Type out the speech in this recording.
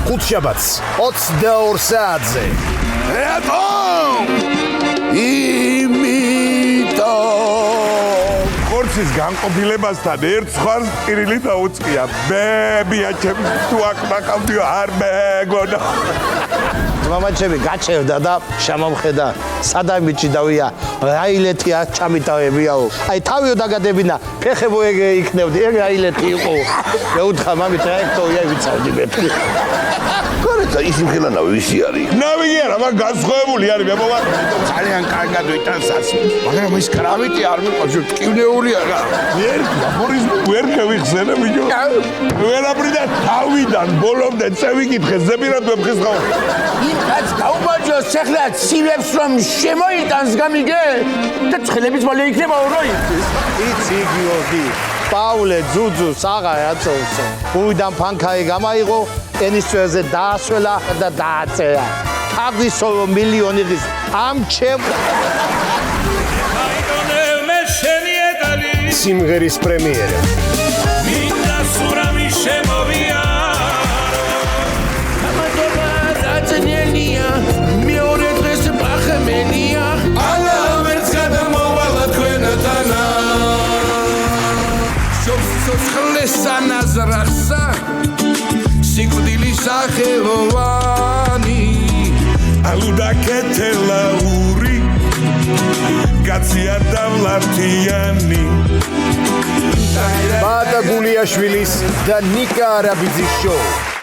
ხუთშაბათს 22 საათზე. ხორცის განყოფილებასთან ერთ სხვას პირილი დაუწყია. ბებია ჩემი თუ აქ ნაკავდიო არ მეგონა. მამაჩემი გაჩერდა და შემომხედა სადამიჩი დავია რაილეთი არ ჩამიტავებიაო. აი თავიო დაგადებინა ფეხებო ეგ იქნებდი ეგ რაილეთი იყო. მე უთხრა მამი ტრაქტორია ვიცავდი მე. გარეთა ის იმხილანა ვისი არის? ნავიგი არა, მაგრამ განსხვავებული არის მე მოვა. ძალიან კარგად ვიტანს ასმის. მაგრამ ის კრავიტი არ მიყვარს, ტკივნეულია რა. აფორიზმი ვერ გავიხსენე ბიჭო. ვერაფრიდან თავიდან ბოლომდე წევიკითხე ზებირად ვებხისყავ. იმ კაც გაუმარჯოს ახლა ცივებს რომ შემოიტანს გამიგე და ცხელების მალე იქნება ორი. იცი გიორგი პაულე ძუძუს აღარ აწევსო. უიდან ფანქარი გამაიღო ტენისწვერზე დაასვლა და დააწერა. თავისო მილიონი ღის ამ ჩემ სიმღერის პრემიერა. მინდა სურამი შემოვია ძნელია მეორე დღეს ბახმენია ალა ვერც გადამოვალა თქვენთანა სოცხლეს ანაზრახსა სიკვდილის ახევანი ალუდა კეთელაური გაცია დავლართიანი. მადა გულიაშვილის და ნიკა არაბიძის შოუ.